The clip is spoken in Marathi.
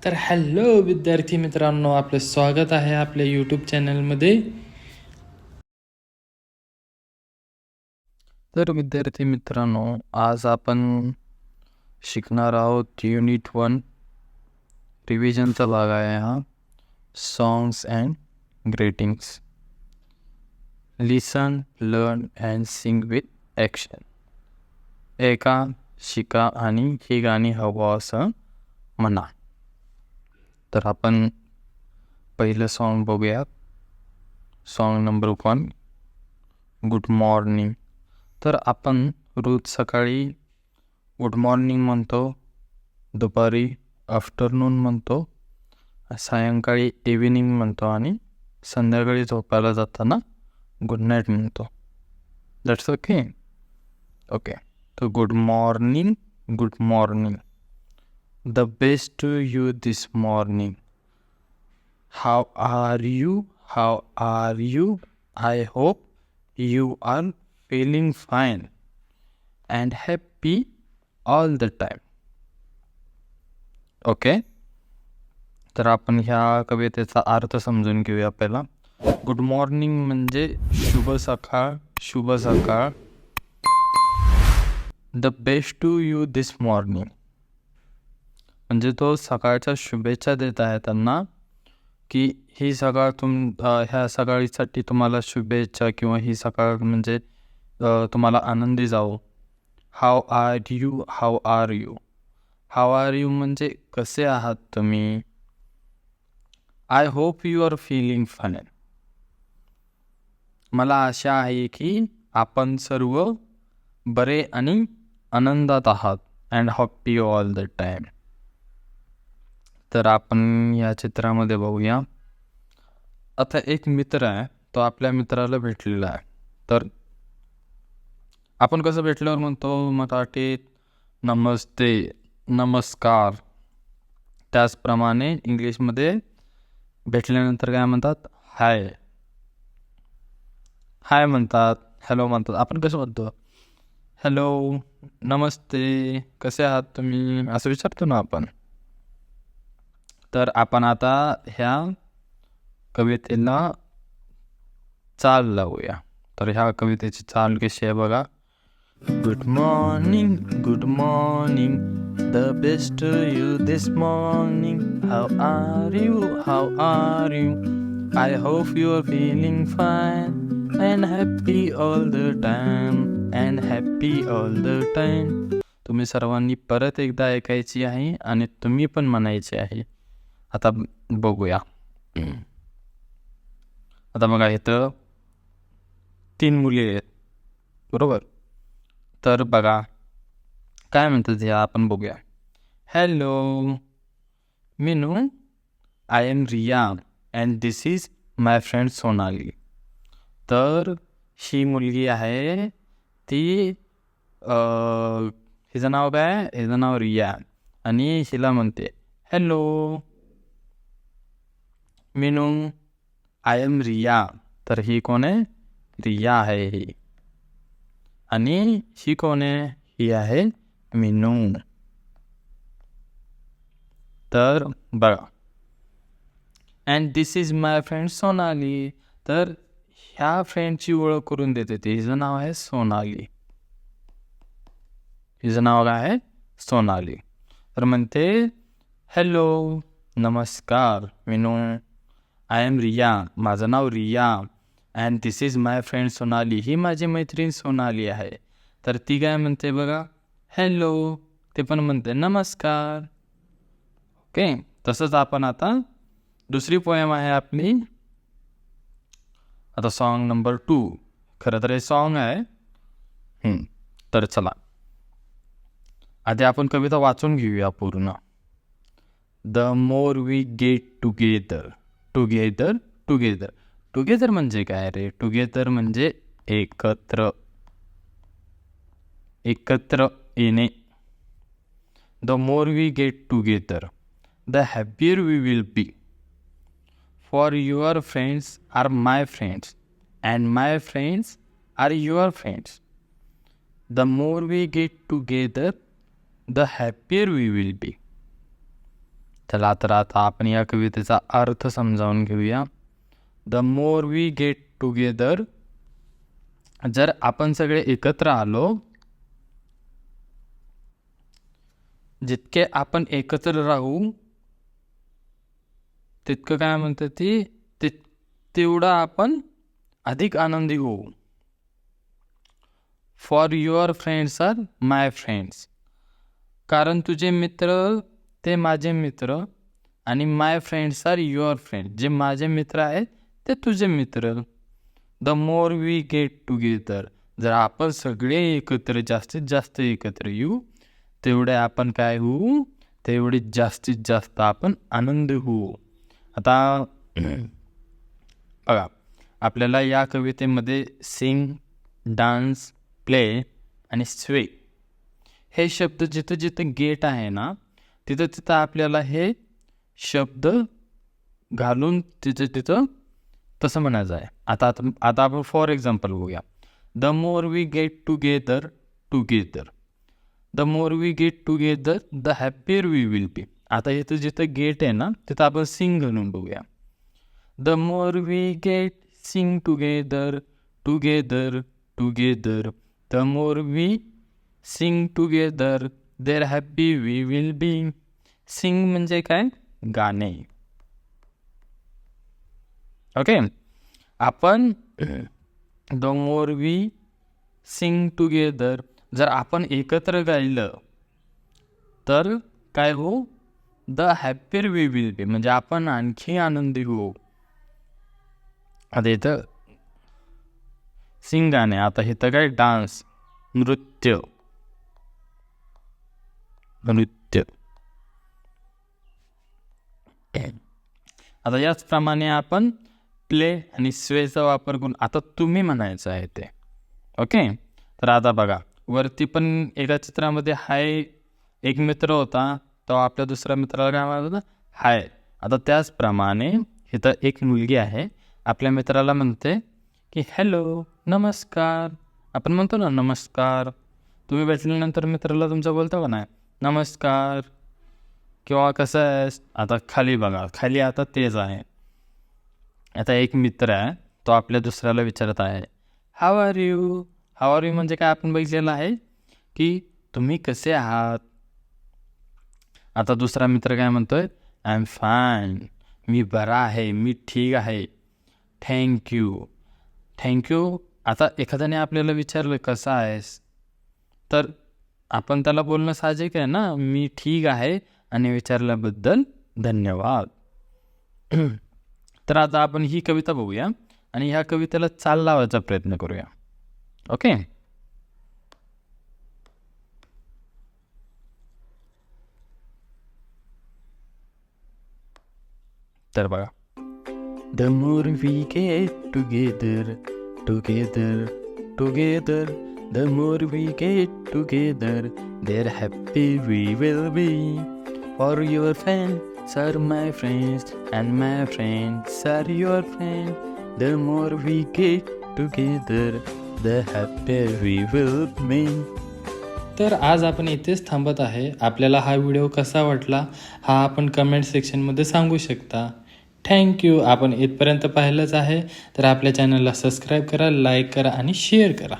तर हॅलो विद्यार्थी मित्रांनो, आपलं स्वागत आहे आपल्या यूट्यूब चॅनलमध्ये. तर विद्यार्थी मित्रांनो, आज आपण शिकणार आहोत युनिट 1 रिव्हिजनचा भाग आहे हा, songs and greetings. Listen, learn and sing with action. ऐका, शिका आणि ही गाणी हवं असं म्हणा. तर आपण पहिलं सॉन्ग बघूया. Song number 1, good morning. तर आपण रोज सकाळी गुड मॉर्निंग म्हणतो, दुपारी आफ्टरनून म्हणतो, सायंकाळी इव्हिनिंग म्हणतो आणि संध्याकाळी झोपायला जाताना गुड नाईट म्हणतो. That's okay. तर good morning, good morning. The best to you this morning. How are you, how are you. I hope you are feeling fine and happy all the time. Okay. तर आपण ह्या कवितेचा अर्थ समजून घेऊया पहिला. गुड मॉर्निंग म्हणजे शुभ सकाळ, शुभ सकाळ. The best to you this morning म्हणजे तो सकाळच्या शुभेच्छा देत आहे त्यांना की ही सकाळ ह्या सकाळीसाठी तुम्हाला शुभेच्छा किंवा ही सकाळ म्हणजे तुम्हाला आनंदी जाओ. How are you, how are you. How are you म्हणजे कसे आहात तुम्ही. I hope you are feeling fine. मला आशा आहे की आपण सर्व बरे आणि आनंदात आहात. And happy all the time. तर आपण या चित्रामध्ये बघूया. आता एक मित्र आहे, तो आपल्या मित्राला भेटलेला आहे. तर आपण कसं भेटल्यावर म्हणतो मराठीत नमस्ते, नमस्कार. त्याचप्रमाणे इंग्लिशमध्ये भेटल्यानंतर काय म्हणतात, हाय, हाय म्हणतात, हॅलो म्हणतात. आपण कसं म्हणतो, हॅलो, नमस्ते, कसे आहात तुम्ही, असं विचारतो ना आपण. तर आपण आता ह्या कवितेला चाल लावूया. तर ह्या कवितेची चाल कशी आहे बघा. Good morning, good morning. The best to you this morning. How are you, how are you. I hope you are feeling fine and happy all the time. And happy all the time. तुम्ही सर्वांनी परत एकदा ऐकायची आहे आणि तुम्ही पण म्हणायचे आहे. आता बघूया. आता बघा, इथं 3 मुली आहेत, बरोबर. तर बघा काय म्हणतात या, आपण बघूया. Hello Meenu, I am Riya and this is my friend Sonali. तर ही मुलगी आहे ती हिचं नाव काय, हिचं नाव रिया आणि हिला म्हणते hello Meenu, I am Riya. तर ही कोण आहे, रिया आहे ही. आणि ही कोण आहे, ही आहे मीनू. तर बघा, and this is my friend Sonali. तर ह्या फ्रेंडची ओळख करून देते ती. हिचं नाव आहे सोनाली. हिचं नाव काय आहे, सोनाली. तर म्हणते हॅलो, नमस्कार मीनू. आय एम रिया, माझं नाव Riya. And this is my friend Sonali, ही माझी मैत्रीण सोनाली आहे. तर ती काय म्हणते बघा, हॅलो. ते पण म्हणते नमस्कार. ओके. तसंच आपण आता दुसरी पोएम आहे आपली. आता सॉन्ग नंबर 2. खरं तर हे सॉन्ग आहे. तर चला आधी आपण कविता वाचून घेऊया पूर्ण. The more we get together. Together, together. Together म्हणजे काय रे, टुगेदर म्हणजे एकत्र, एकत्र येणे. The more we get together the happier we will be. For your friends are my friends and my friends are your friends. The more we get together the happier we will be. चला तर आता आपण या कवितेचा अर्थ समजावून घेऊया. The more we get together, जर आपण सगळे एकत्र आलो, जितके आपण एकत्र राहू तितकं काय म्हणतात तेवढं आपण अधिक आनंदी होऊ. For your friends are my friends, कारण तुझे मित्र ते माझे मित्र आणि my friends are your friend, जे माझे मित्र आहेत ते तुझे मित्र. The more we get together, जर आपण सगळे एकत्र जास्तीत जास्त एकत्र येऊ तेवढे आपण काय होऊ, तेवढे जास्तीत जास्त आपण आनंद होऊ. आता बघा, आपल्याला या कवितेमध्ये सिंग, डान्स, प्ले आणि स्वे हे शब्द जिथं जिथं गेट आहे ना तिथं तिथं आपल्याला हे शब्द घालून तिथं तसं म्हणायचं आहे. आता आपण फॉर एक्झाम्पल बघूया. The more we get together, the more we get together the happier we will be. आता इथं जिथं गेट आहे ना तिथं आपण सिंग घालून बघूया. The more we get sing together, the more we sing together there happy we will be. Sing म्हणजे काय, गाणे. ओके, आपण the more we sing together, जर आपण एकत्र गायलं तर काय हो, the happier we will be, म्हणजे आपण आणखी आनंदी होऊ. आता इथं सिंग गाणे, आता इथं काय डान्स, नृत्य. आता याचप्रमाणे आपण प्ले आणि स्वेचा वापर करून आता तुम्ही म्हणायचं आहे ते. ओके, तर आता बघा वरती पण एका चित्रामध्ये हाय एक मित्र होता, तो आपल्या दुसऱ्या मित्राला काय म्हणत होता, हाय. आता त्याचप्रमाणे इथं एक मुलगी आहे, आपल्या मित्राला म्हणते की हॅलो, नमस्कार. आपण म्हणतो ना नमस्कार. तुम्ही भेटल्यानंतर मित्राला तुमचा बोलतो का नाही नमस्कार किंवा कसं आहेस. आता खाली बघा, खाली आता तेच आहे. आता एक मित्र आहे, तो आपल्या दुसऱ्याला विचारत आहे how are you. How are you म्हणजे काय आपण बघितलेलं आहे की तुम्ही कसे आहात. आता दुसरा मित्र काय म्हणतोय, आय एम फाईन, मी बरा आहे, मी ठीक आहे. थँक्यू. आता एखाद्याने आपल्याला विचारलं कसं आहेस, तर आपण त्याला बोलणं साहजिक आहे ना, मी ठीक आहे आणि विचारल्याबद्दल धन्यवाद. तर आता आपण ही कविता बघूया आणि ह्या कवितेला चाल लावायचा प्रयत्न करूया. ओके, तर बघा. The more we get together, the more we get together there happy we will be. For your friends are my friends and my friends are your friend. The more we get together the happy we will be. तर आज आपण इथेच थांबत आहे. आपल्याला हा व्हिडिओ कसा वाटला हा आपण कमेंट सेक्शनमध्ये सांगू शकता. थँक्यू. आपण इथपर्यंत पाहिलंच आहे तर आपल्या चॅनलला सबस्क्राईब करा, लाईक करा आणि शेअर करा.